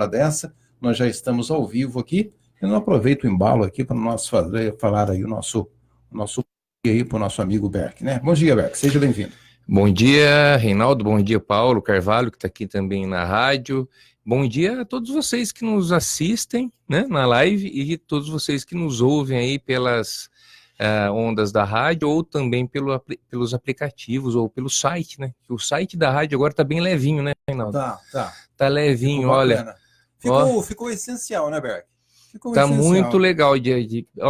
dessa, nós já estamos ao vivo aqui. Eu não aproveito o embalo aqui para nós falar aí o nosso aí para o nosso amigo Berk, né? Bom dia, Berk, seja bem-vindo. Bom dia, Reinaldo, bom dia, Paulo Carvalho, que está aqui também na rádio. Bom dia a todos vocês que nos assistem, né, na live e todos vocês que nos ouvem aí pelas ondas da rádio ou também pelos aplicativos ou pelo site, né? O site da rádio agora está bem levinho, né, Reinaldo? Tá levinho, olha. Ficou essencial, né, Berk? Tá muito legal.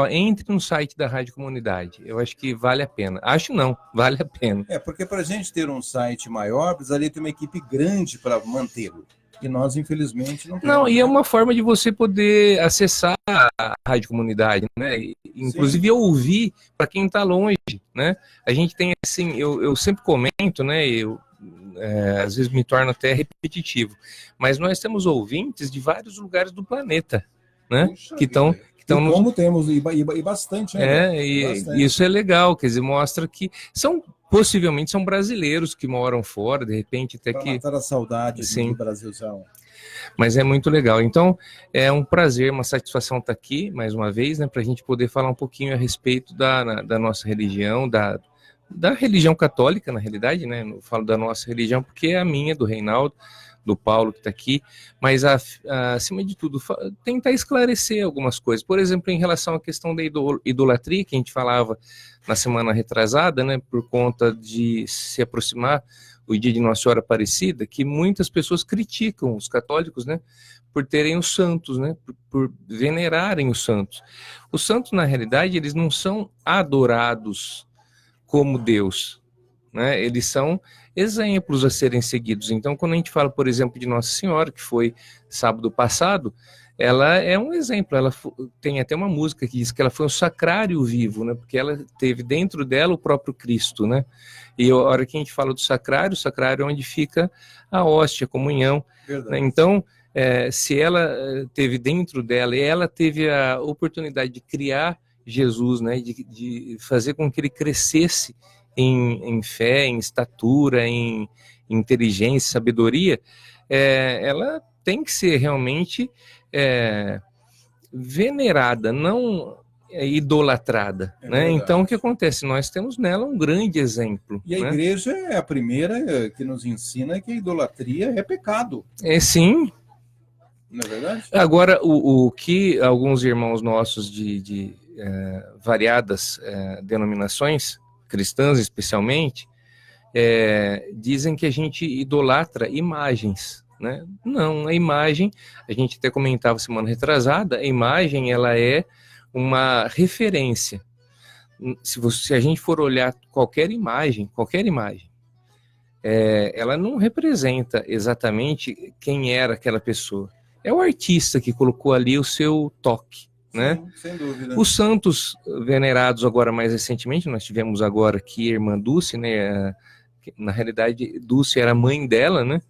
Entre no site da Rádio Comunidade. Eu acho que vale a pena. Acho não, vale a pena. Porque para a gente ter um site maior, precisaria ter uma equipe grande para mantê-lo. E nós, infelizmente, não temos. Não, e é uma forma de você poder acessar a Rádio Comunidade, né? Inclusive ouvir para quem está longe, né? A gente tem assim, eu sempre comento, né? Às vezes me torno até repetitivo, mas nós temos ouvintes de vários lugares do planeta, né? Puxa, que estão como temos e bastante, né? Bastante. Isso é legal, quer dizer, mostra que possivelmente são brasileiros que moram fora, de repente até pra matar a saudade do Brasilzão. Mas é muito legal. Então, é um prazer, uma satisfação estar aqui mais uma vez, né, para a gente poder falar um pouquinho a respeito da nossa religião, da religião católica, na realidade, né? Eu falo da nossa religião porque é a minha, do Reinaldo, do Paulo que está aqui, mas acima de tudo tentar esclarecer algumas coisas, por exemplo, em relação à questão da idolatria, que a gente falava na semana retrasada, né, por conta de se aproximar o dia de Nossa Senhora Aparecida, que muitas pessoas criticam os católicos, né, por terem os santos, né, por venerarem os santos. Os santos, na realidade, eles não são adorados como Deus, né, eles são exemplos a serem seguidos. Então, quando a gente fala, por exemplo, de Nossa Senhora, que foi sábado passado, ela é um exemplo. Ela tem até uma música que diz que ela foi um sacrário vivo, né? Porque ela teve dentro dela o próprio Cristo, né? E a hora que a gente fala do sacrário, o sacrário é onde fica a hóstia, a comunhão. Né? Então, se ela teve dentro dela, e ela teve a oportunidade de criar Jesus, né? De fazer com que ele crescesse em fé, em estatura, em inteligência, sabedoria, ela tem que ser realmente venerada, não idolatrada. Né? Então, o que acontece? Nós temos nela um grande exemplo. E a igreja é a primeira que nos ensina que a idolatria é pecado. Sim. Não é verdade? Agora, o que alguns irmãos nossos de variadas denominações, cristãs especialmente, dizem que a gente idolatra imagens, né? Não, a imagem, a gente até comentava semana retrasada, a imagem ela é uma referência. Se a gente for olhar qualquer imagem, ela não representa exatamente quem era aquela pessoa. É o artista que colocou ali o seu toque. Né? Sim, sem dúvida. Os santos venerados agora mais recentemente, nós tivemos agora aqui a irmã Dulce, né? Na realidade, Dulce era a mãe dela, né?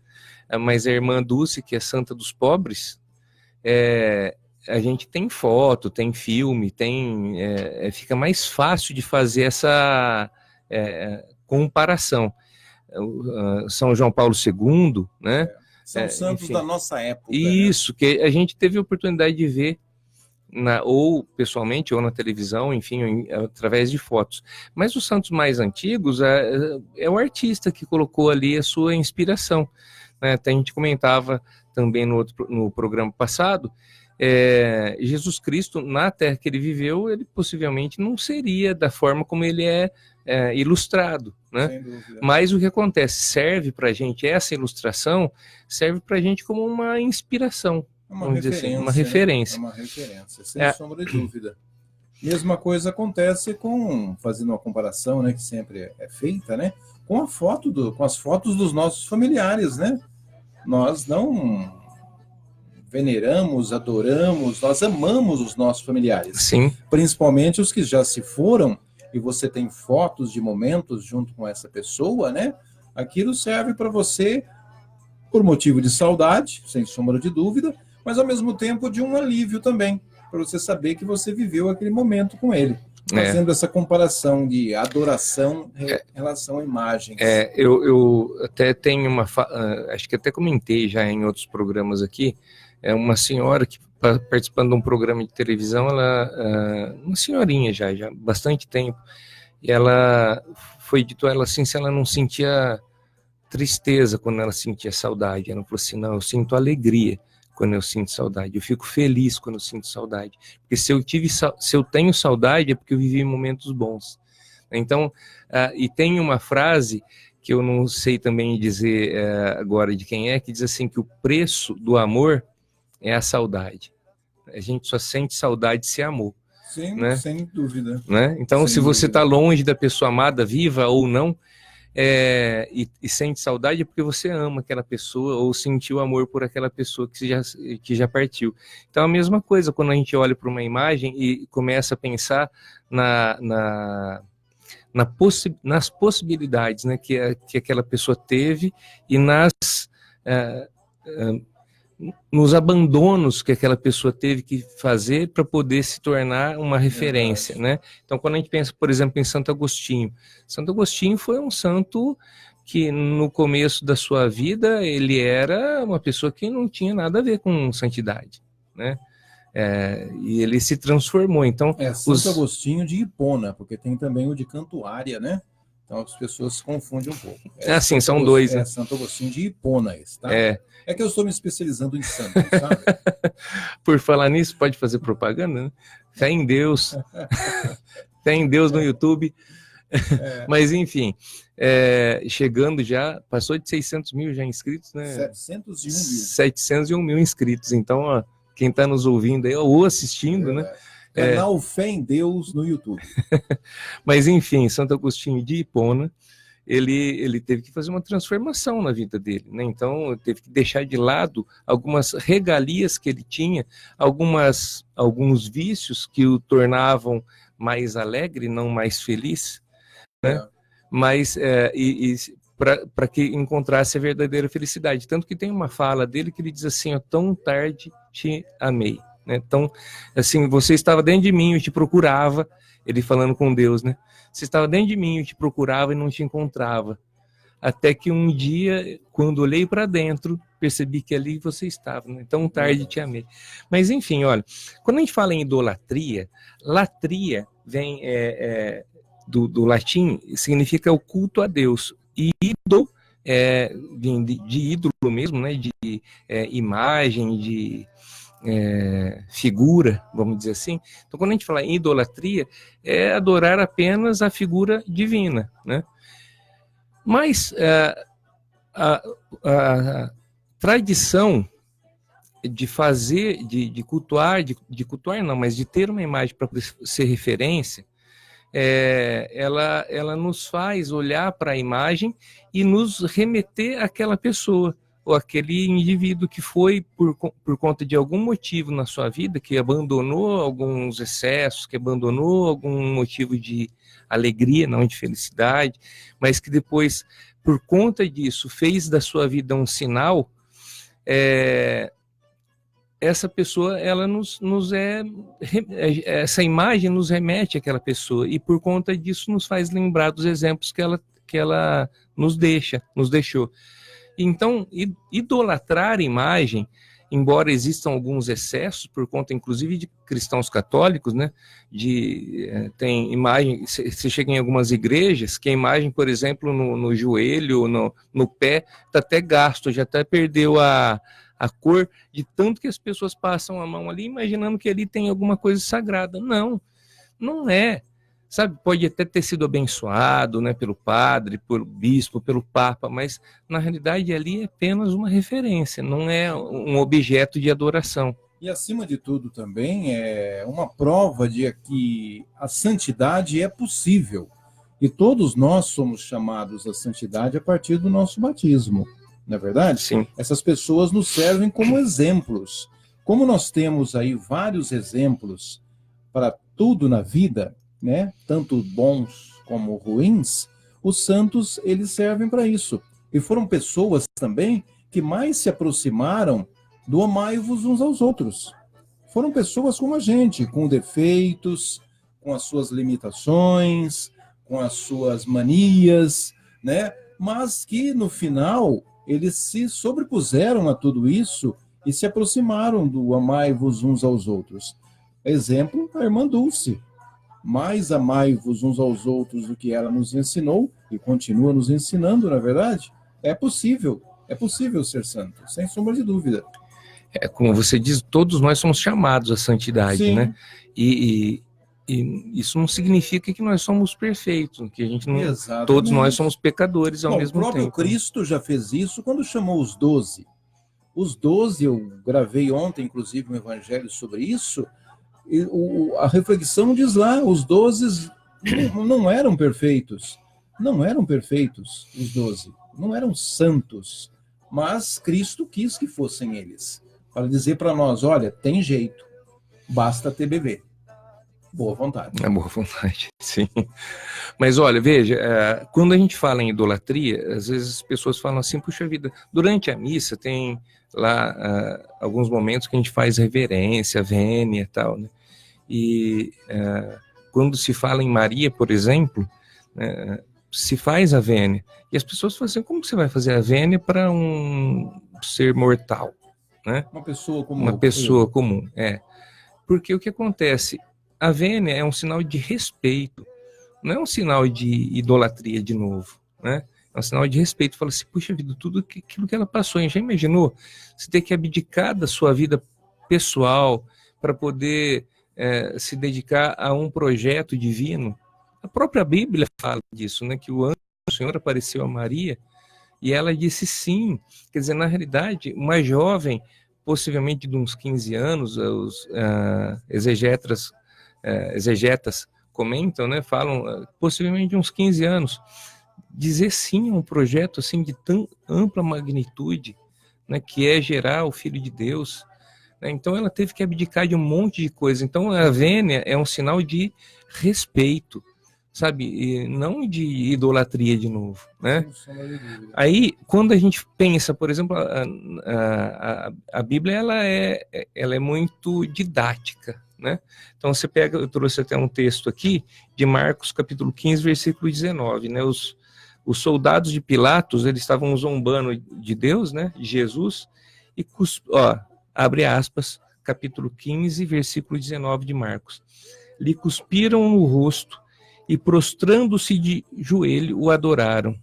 Mas a irmã Dulce, que é santa dos pobres, a gente tem foto, tem filme, fica mais fácil de fazer essa comparação. São João Paulo II, né? São santos, enfim, da nossa época. Isso, né? Que a gente teve a oportunidade de ver ou pessoalmente, ou na televisão, enfim, através de fotos. Mas os santos mais antigos é o artista que colocou ali a sua inspiração. Né? Até a gente comentava também no programa passado, Jesus Cristo, na terra que ele viveu, ele possivelmente não seria da forma como ele é ilustrado. Né? Sem dúvida. Mas o que acontece? Serve para a gente, essa ilustração serve para a gente como uma inspiração. Uma referência, uma referência. Né? Uma referência, sem sombra de dúvida. Mesma coisa acontece fazendo uma comparação, né, que sempre é feita, né, com as fotos dos nossos familiares, né? Nós não veneramos, adoramos, nós amamos os nossos familiares. Sim. Principalmente os que já se foram, e você tem fotos de momentos junto com essa pessoa, né? Aquilo serve para você por motivo de saudade, sem sombra de dúvida, mas ao mesmo tempo de um alívio também, para você saber que você viveu aquele momento com ele. Fazendo essa comparação de adoração em relação a imagens. Eu até tenho acho que até comentei já em outros programas aqui, é uma senhora que participando de um programa de televisão, uma senhorinha já há bastante tempo, e ela foi dito a ela assim, se ela não sentia tristeza quando ela sentia saudade. Ela falou assim, não, eu sinto alegria quando eu sinto saudade, eu fico feliz quando eu sinto saudade, porque se eu tenho saudade é porque eu vivi momentos bons. Então, e tem uma frase que eu não sei também dizer agora de quem é, que diz assim, que o preço do amor é a saudade. A gente só sente saudade se amou. Sim, né? Sem dúvida. Né? Então, se você está longe da pessoa amada, viva ou não, e sente saudade é porque você ama aquela pessoa ou sentiu amor por aquela pessoa que já partiu. Então, a mesma coisa quando a gente olha para uma imagem e começa a pensar nas possibilidades, né, que aquela pessoa teve e nos abandonos que aquela pessoa teve que fazer para poder se tornar uma referência, né? Então, quando a gente pensa, por exemplo, em Santo Agostinho foi um santo que no começo da sua vida ele era uma pessoa que não tinha nada a ver com santidade, né? E ele se transformou. Então, Santo Agostinho de Hipona, porque tem também o de Cantuária, né? Então as pessoas se confundem um pouco. Sim, são dois. É Santo Agostinho de Hipona esse, tá? É que eu estou me especializando em santos, sabe? Por falar nisso, pode fazer propaganda, né? Fé em Deus. Fé em Deus no YouTube. Mas, enfim, chegando já, passou de 600 mil já inscritos, né? 701 mil. 701 mil inscritos. Então, ó, quem está nos ouvindo aí, ou assistindo, né? Canal Fé em Deus no YouTube. Mas, enfim, Santo Agostinho de Hipona, ele teve que fazer uma transformação na vida dele, né? Então, ele teve que deixar de lado algumas regalias que ele tinha, alguns vícios que o tornavam mais alegre, não mais feliz, né? Mas, para que encontrasse a verdadeira felicidade. Tanto que tem uma fala dele que ele diz assim, ó, tão tarde te amei. Então, assim, você estava dentro de mim, eu te procurava, ele falando com Deus, né? Você estava dentro de mim, eu te procurava e não te encontrava. Até que um dia, quando olhei para dentro, percebi que ali você estava, né? Tão tarde te amei. Mas, enfim, olha, quando a gente fala em idolatria, latria vem do latim, significa o culto a Deus. E ídolo, de ídolo mesmo, né? De imagem, de figura, vamos dizer assim. Então, quando a gente fala em idolatria, é adorar apenas a figura divina, né? Mas a tradição de fazer, de cultuar não, mas de ter uma imagem para ser referência, ela nos faz olhar para a imagem e nos remeter àquela pessoa, ou aquele indivíduo que foi por conta de algum motivo na sua vida, que abandonou alguns excessos, que abandonou algum motivo de alegria, não de felicidade, mas que depois, por conta disso, fez da sua vida um sinal. Essa pessoa, essa imagem nos remete àquela pessoa, e por conta disso nos faz lembrar dos exemplos que ela nos deixou. Então, idolatrar a imagem, embora existam alguns excessos, por conta inclusive de cristãos católicos, né? Tem imagem, você chega em algumas igrejas, que a imagem, por exemplo, no joelho, no pé, está até gasto, já até perdeu a cor, de tanto que as pessoas passam a mão ali, imaginando que ali tem alguma coisa sagrada. Não é. Sabe, pode até ter sido abençoado, né, pelo padre, pelo bispo, pelo papa, mas na realidade ali é apenas uma referência, não é um objeto de adoração. E acima de tudo também é uma prova de que a santidade é possível. E todos nós somos chamados à santidade a partir do nosso batismo, não é verdade? Sim. Essas pessoas nos servem como exemplos. Como nós temos aí vários exemplos para tudo na vida, né? Tanto bons como ruins, os santos, eles servem para isso. E foram pessoas também que mais se aproximaram do amai-vos uns aos outros. Foram pessoas como a gente, com defeitos, com as suas limitações, com as suas manias, né? Mas que no final eles se sobrepuseram a tudo isso e se aproximaram do amai-vos uns aos outros. Exemplo, a irmã Dulce. Mais amai-vos uns aos outros do que ela nos ensinou e continua nos ensinando, na verdade. É possível ser santo, sem sombra de dúvida. Como você diz, todos nós somos chamados à santidade, Sim. né? E isso não significa que nós somos perfeitos, que a gente não. Exatamente. Todos nós somos pecadores ao mesmo tempo. O próprio Cristo já fez isso quando chamou os 12. Os 12, eu gravei ontem, inclusive, um evangelho sobre isso. E a reflexão diz lá, os 12 não eram perfeitos. Não eram perfeitos, os 12. Não eram santos. Mas Cristo quis que fossem eles. Para dizer para nós, olha, tem jeito. Basta ter bebê. Boa vontade. É boa vontade, sim. Mas olha, veja, quando a gente fala em idolatria, às vezes as pessoas falam assim, puxa vida, durante a missa tem lá alguns momentos que a gente faz reverência, vênia e tal, né? E quando se fala em Maria, por exemplo, se faz a vênia. E as pessoas falam assim, como você vai fazer a vênia para um ser mortal? Né? Uma pessoa comum. Uma pessoa comum, Porque o que acontece? A vênia é um sinal de respeito, não é um sinal de idolatria de novo, né? É um sinal de respeito. Fala assim, puxa vida, tudo aquilo que ela passou, já imaginou? Você ter que abdicar da sua vida pessoal para poder se dedicar a um projeto divino. A própria Bíblia fala disso, né? Que o anjo do Senhor apareceu a Maria e ela disse sim. Quer dizer, na realidade, uma jovem, possivelmente de uns 15 anos, os exegetas comentam, né, falam, possivelmente de uns 15 anos, dizer sim a um projeto assim de tão ampla magnitude, né, que é gerar o Filho de Deus, né? Então ela teve que abdicar de um monte de coisa. Então a vênia é um sinal de respeito, sabe, e não de idolatria de novo, né? Aí, quando a gente pensa, por exemplo, a Bíblia ela é muito didática, né? Então você pega, eu trouxe até um texto aqui de Marcos capítulo 15, versículo 19, né? Os soldados de Pilatos, eles estavam zombando de Deus, né? De Jesus, e abre aspas, capítulo 15, versículo 19 de Marcos. Lhe cuspiram no rosto e prostrando-se de joelho o adoraram.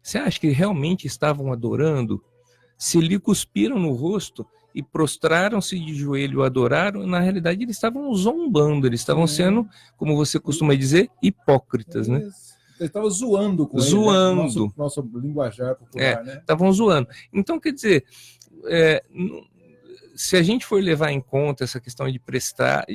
Você acha que realmente estavam adorando? Se lhe cuspiram no rosto e prostraram-se de joelho e o adoraram, na realidade eles estavam zombando, eles estavam sendo, como você costuma dizer, hipócritas, né? Eles estavam zoando com zoando. Ele, né? Nosso linguajar popular, né? Estavam zoando. Então, quer dizer, se a gente for levar em conta essa questão de prestar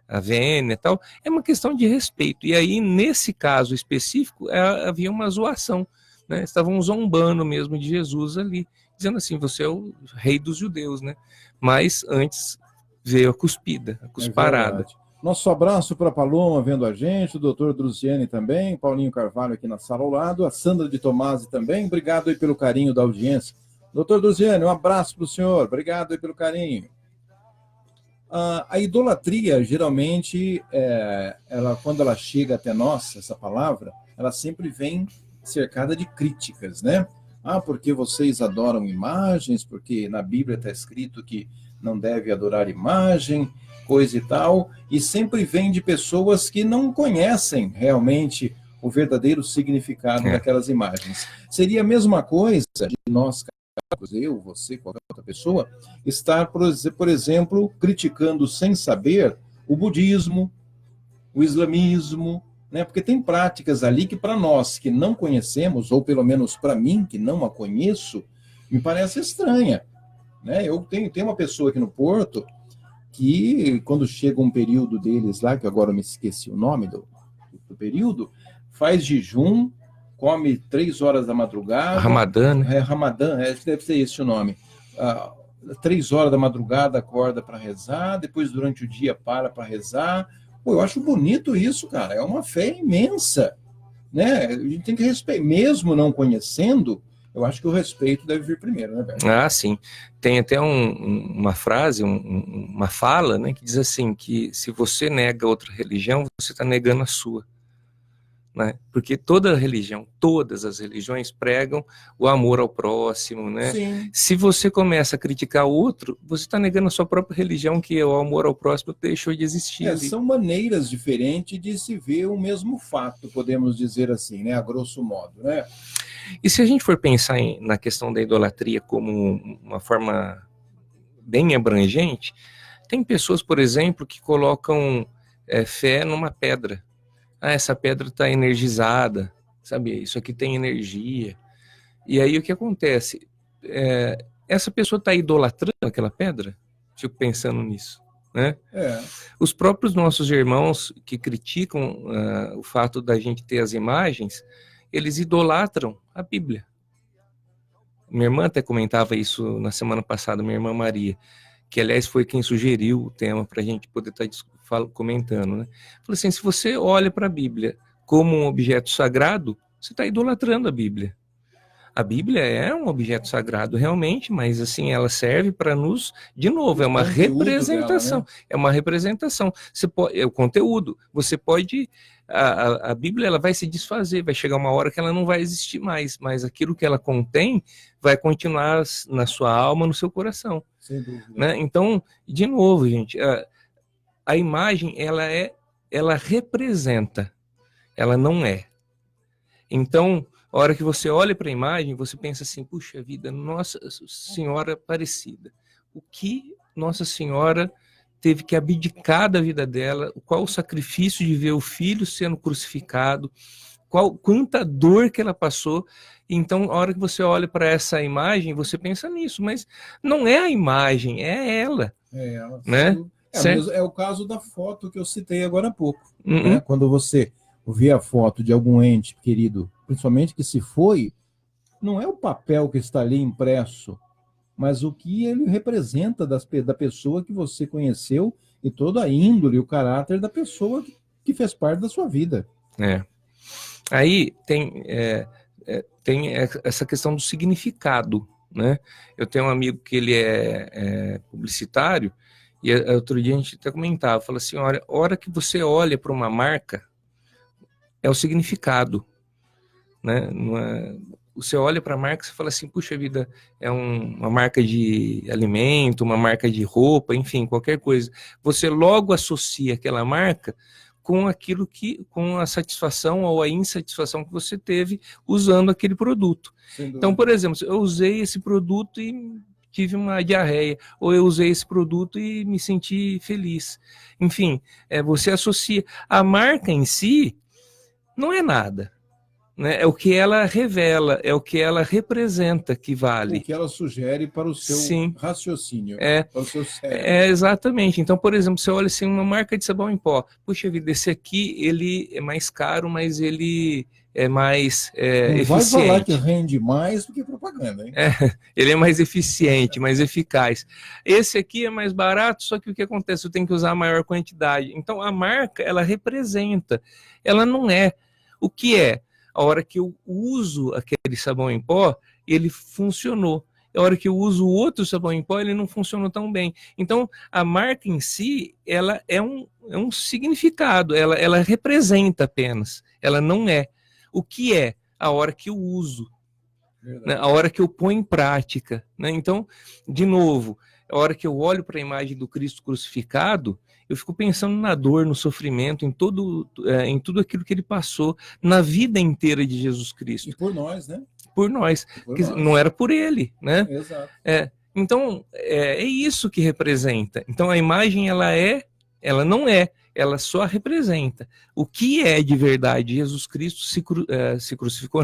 a vênia e tal, é uma questão de respeito. E aí, nesse caso específico, havia uma zoação, né? Estavam zombando mesmo de Jesus ali, dizendo assim, você é o rei dos judeus, né? Mas antes veio a cuspida, a cusparada. Nosso abraço para a Paloma vendo a gente, o doutor Druziane também, Paulinho Carvalho aqui na sala ao lado, a Sandra de Tomasi também, obrigado aí pelo carinho da audiência. Doutor Druziane, um abraço para o senhor, obrigado aí pelo carinho. A idolatria, geralmente, quando ela chega até nós, essa palavra, ela sempre vem cercada de críticas, né? Porque vocês adoram imagens, porque na Bíblia está escrito que não deve adorar imagem, coisa e tal, e sempre vem de pessoas que não conhecem realmente o verdadeiro significado daquelas imagens. Seria a mesma coisa de nós, eu, você, qualquer outra pessoa, estar, por exemplo, criticando sem saber o budismo, o islamismo, né? Porque tem práticas ali que para nós que não conhecemos, ou pelo menos para mim, que não a conheço, me parece estranha, né? Eu tenho uma pessoa aqui no Porto que, quando chega um período deles lá, que agora eu me esqueci o nome do período, faz jejum, come 3 horas da madrugada. Ramadã, né? Ramadã, acho que deve ser esse o nome. 3 horas da madrugada acorda para rezar, depois durante o dia para rezar. Pô, eu acho bonito isso, cara. É uma fé imensa, né? A gente tem que respeitar, mesmo não conhecendo. Eu acho que o respeito deve vir primeiro, né, Beto? Sim. Tem até uma frase, uma fala, né, que diz assim, que se você nega outra religião, você está negando a sua. né? Porque toda religião, todas as religiões pregam o amor ao próximo, né? Sim. Se você começa a criticar o outro, você está negando a sua própria religião, que é o amor ao próximo deixou de existir ali. São maneiras diferentes de se ver o mesmo fato, podemos dizer assim, né? A grosso modo, né? E se a gente for pensar na questão da idolatria como uma forma bem abrangente, tem pessoas, por exemplo, que colocam fé numa pedra. Essa pedra está energizada, sabe? Isso aqui tem energia. E aí o que acontece? Essa pessoa está idolatrando aquela pedra? Fico pensando nisso, né? Os próprios nossos irmãos que criticam o fato da gente ter as imagens, eles idolatram a Bíblia. Minha irmã até comentava isso na semana passada, minha irmã Maria, que aliás foi quem sugeriu o tema para a gente poder estar comentando, né? Falei assim, se você olha para a Bíblia como um objeto sagrado, você está idolatrando a Bíblia. A Bíblia é um objeto sagrado realmente, mas assim, ela serve para nos, de novo, é uma representação, dela, né? É uma representação. É o conteúdo. Você pode, a Bíblia ela vai se desfazer, vai chegar uma hora que ela não vai existir mais, mas aquilo que ela contém vai continuar na sua alma, no seu coração. Sem dúvida. Né? Então, de novo, gente, a imagem ela representa, ela não é. Então, a hora que você olha para a imagem, você pensa assim, puxa vida, Nossa Senhora Aparecida. O que Nossa Senhora teve que abdicar da vida dela, qual o sacrifício de ver o filho sendo crucificado, quanta dor que ela passou. Então, a hora que você olha para essa imagem, você pensa nisso, mas não é a imagem, é ela. É ela, né? É o caso da foto que eu citei agora há pouco. Né? Quando você vê a foto de algum ente querido, principalmente que se foi, não é o papel que está ali impresso, mas o que ele representa da pessoa que você conheceu e toda a índole, o caráter da pessoa que fez parte da sua vida. Aí tem essa questão do significado, né? Eu tenho um amigo que ele é publicitário, e outro dia a gente até comentava, fala assim, a hora que você olha para uma marca, é o significado, né? Você olha para a marca e fala assim, puxa vida, é uma marca de alimento, uma marca de roupa, enfim, qualquer coisa. Você logo associa aquela marca com aquilo com a satisfação ou a insatisfação que você teve usando aquele produto. Então, por exemplo, eu usei esse produto e tive uma diarreia, ou eu usei esse produto e me senti feliz. Enfim, você associa. A marca em si não é nada, né? É o que ela revela, é o que ela representa que vale. O que ela sugere para o seu Sim. raciocínio, para o seu cérebro. Exatamente. Então, por exemplo, você olha assim, uma marca de sabão em pó. Puxa vida, esse aqui, ele é mais caro, mas ele é mais eficiente. Vai falar que rende mais do que propaganda, hein? Ele é mais eficiente, mais eficaz. Esse aqui é mais barato, só que o que acontece? Eu tenho que usar a maior quantidade. Então, a marca, ela representa. Ela não é. O que é? A hora que eu uso aquele sabão em pó, ele funcionou. A hora que eu uso o outro sabão em pó, ele não funcionou tão bem. Então, a marca em si, ela é um significado, ela representa apenas, ela não é. O que é? A hora que eu uso, né? A hora que eu ponho em prática. Né? Então, de novo, a hora que eu olho para a imagem do Cristo crucificado, eu fico pensando na dor, no sofrimento, em tudo aquilo que ele passou, na vida inteira de Jesus Cristo. E por nós, né? Por nós. Não era por ele, né? Exato. Então, é isso que representa. Então, a imagem, ela não é, ela só representa. O que é de verdade? Jesus Cristo se crucificou,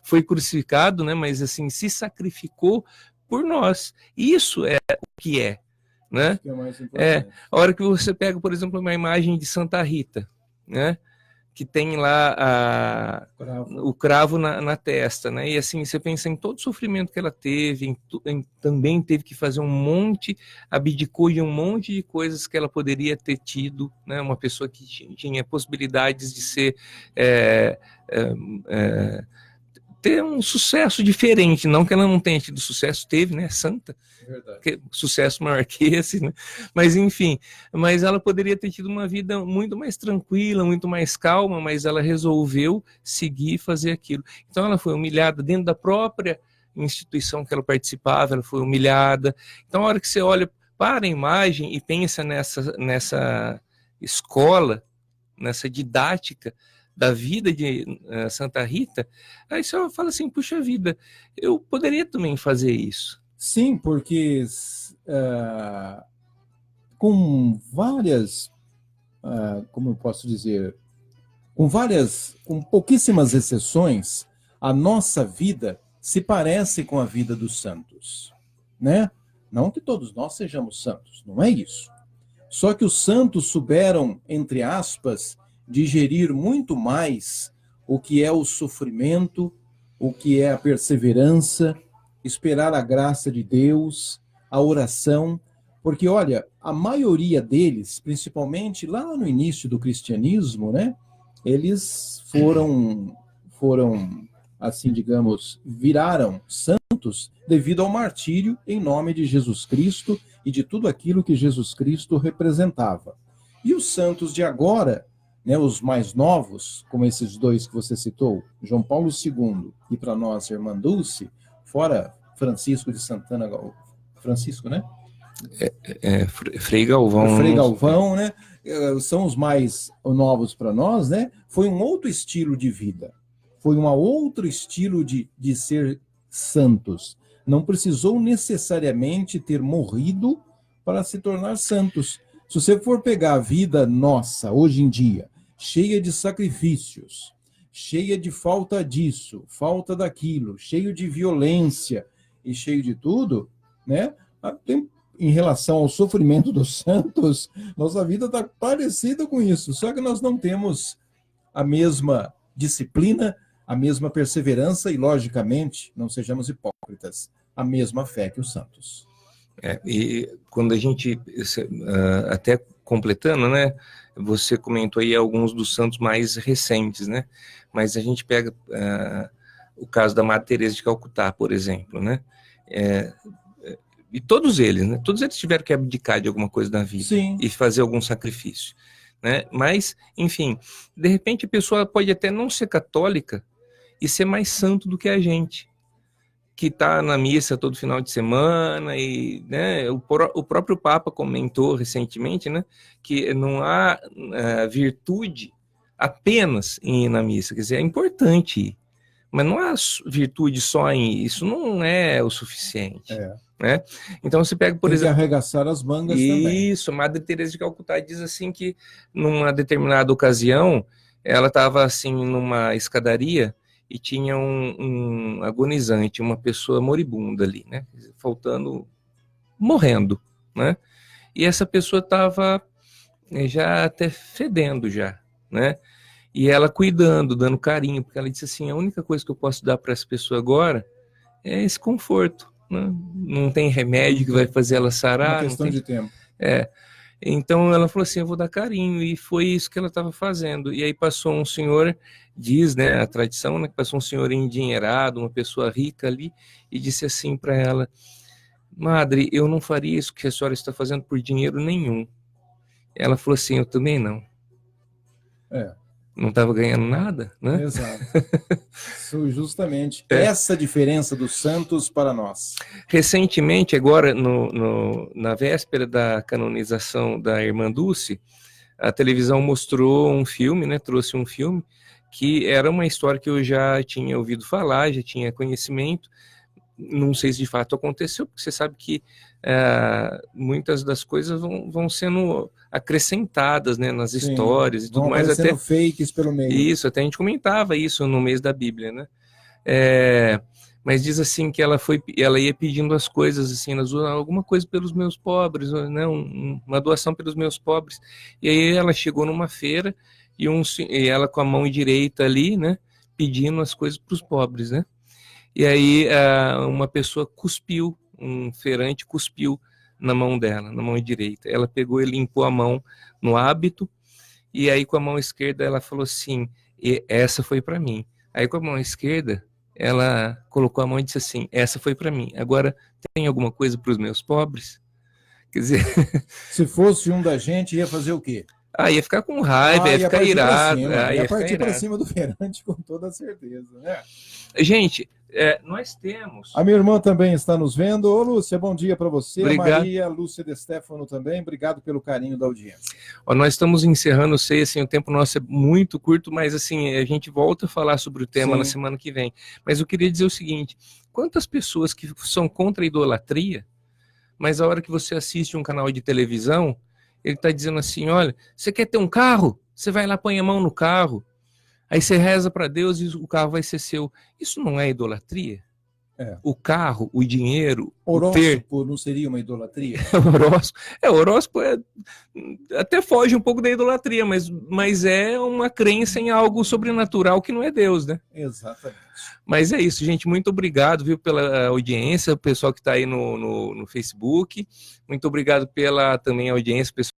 foi crucificado, né? Mas assim, se sacrificou por nós. Isso é o que é. Né? Que é mais importante. A hora que você pega, por exemplo, uma imagem de Santa Rita, né? Que tem lá o cravo na testa, né? E assim, você pensa em todo o sofrimento que ela teve, também teve que fazer abdicou de um monte de coisas que ela poderia ter tido, né? Uma pessoa que tinha possibilidades de ser ter um sucesso diferente, não que ela não tenha tido sucesso, teve, né, santa, sucesso maior que esse, né? Mas enfim, mas ela poderia ter tido uma vida muito mais tranquila, muito mais calma, mas ela resolveu seguir e fazer aquilo. Então ela foi humilhada dentro da própria instituição que ela participava, ela foi humilhada. Então a hora que você olha para a imagem e pensa nessa escola, nessa didática da vida de Santa Rita, aí você fala assim, puxa vida, eu poderia também fazer isso. Sim, porque com várias, como eu posso dizer, com pouquíssimas exceções, a nossa vida se parece com a vida dos santos, né? Não que todos nós sejamos santos, não é isso. Só que os santos souberam, entre aspas, digerir muito mais o que é o sofrimento, o que é a perseverança, esperar a graça de Deus, a oração, porque, olha, a maioria deles, principalmente lá no início do cristianismo, né, eles foram, assim, digamos, viraram santos devido ao martírio em nome de Jesus Cristo e de tudo aquilo que Jesus Cristo representava. E os santos de agora, né, os mais novos, como esses dois que você citou, João Paulo II e para nós, Irmã Dulce, fora Francisco de Santana, Francisco, né? Frei Galvão. Frei Galvão, né? São os mais novos para nós, né? Foi um outro estilo de vida. Foi um outro estilo de ser santos. Não precisou necessariamente ter morrido para se tornar santos. Se você for pegar a vida nossa, hoje em dia, cheia de sacrifícios, cheia de falta disso, falta daquilo, cheio de violência e cheio de tudo, né? Em relação ao sofrimento dos santos, nossa vida está parecida com isso, só que nós não temos a mesma disciplina, a mesma perseverança e, logicamente, não sejamos hipócritas, a mesma fé que os santos. E quando a gente, até completando, né, você comentou aí alguns dos santos mais recentes, né, mas a gente pega o caso da Madre Teresa de Calcutá, por exemplo, né, e todos eles tiveram que abdicar de alguma coisa na vida. Sim. E fazer algum sacrifício, né, mas, enfim, de repente a pessoa pode até não ser católica e ser mais santo do que a gente, que está na missa todo final de semana, e, né, o próprio Papa comentou recentemente, né, que não há virtude apenas em ir na missa, quer dizer, é importante ir, mas não há virtude só em ir, isso não é o suficiente. Né? Então você pega, por exemplo, arregaçar as mangas também. Isso, Madre Teresa de Calcutá diz assim que numa determinada ocasião ela estava assim numa escadaria e tinha um agonizante, uma pessoa moribunda ali, né? Morrendo, né? E essa pessoa estava já até fedendo já, né? E ela cuidando, dando carinho, porque ela disse assim, a única coisa que eu posso dar para essa pessoa agora é esse conforto, né? Não tem remédio que vai fazer ela sarar. Uma questão de tempo. Então ela falou assim, eu vou dar carinho, e foi isso que ela estava fazendo. E aí passou um senhor, diz, né, a tradição, né, que passou um senhor endinheirado, uma pessoa rica ali, e disse assim para ela, Madre, eu não faria isso que a senhora está fazendo por dinheiro nenhum. Ela falou assim, eu também não. Não estava ganhando nada, né? Exato. Justamente essa diferença dos santos para nós. Recentemente, agora, na véspera da canonização da Irmã Dulce, a televisão mostrou um filme, né? Trouxe um filme que era uma história que eu já tinha ouvido falar, já tinha conhecimento. Não sei se de fato aconteceu, porque você sabe que muitas das coisas vão sendo acrescentadas, né, nas histórias e tudo mais. Até fakes pelo meio. Isso, até a gente comentava isso no mês da Bíblia, né? Mas diz assim que ela ia pedindo as coisas, assim, alguma coisa pelos meus pobres, né, uma doação pelos meus pobres. E aí ela chegou numa feira e ela com a mão direita ali, né, pedindo as coisas para os pobres, né? E aí uma pessoa cuspiu, um feirante cuspiu na mão dela, na mão direita. Ela pegou e limpou a mão no hábito, e aí com a mão esquerda ela falou assim, essa foi para mim. Aí com a mão esquerda ela colocou a mão e disse assim, essa foi para mim, agora tem alguma coisa para os meus pobres? Quer dizer... Se fosse um da gente, ia fazer o quê? Ia ficar com raiva, ia ficar irado. Ia partir para cima do feirante com toda certeza, né? Gente, nós temos... A minha irmã também está nos vendo. Ô, Lúcia, bom dia para você. Obrigado. Maria, Lúcia de Stefano também. Obrigado pelo carinho da audiência. Nós estamos encerrando, sei, assim, o tempo nosso é muito curto, mas assim, a gente volta a falar sobre o tema na semana que vem. Mas eu queria dizer o seguinte, quantas pessoas que são contra a idolatria, mas a hora que você assiste um canal de televisão, ele está dizendo assim, olha, você quer ter um carro? Você vai lá, põe a mão no carro. Aí você reza para Deus e o carro vai ser seu. Isso não é idolatria? O carro, o dinheiro, horóscopo não seria uma idolatria? Horóscopo até foge um pouco da idolatria, mas é uma crença em algo sobrenatural que não é Deus, né? Exatamente. Mas é isso, gente. Muito obrigado, viu, pela audiência, o pessoal que está aí no Facebook. Muito obrigado pela também audiência, pessoal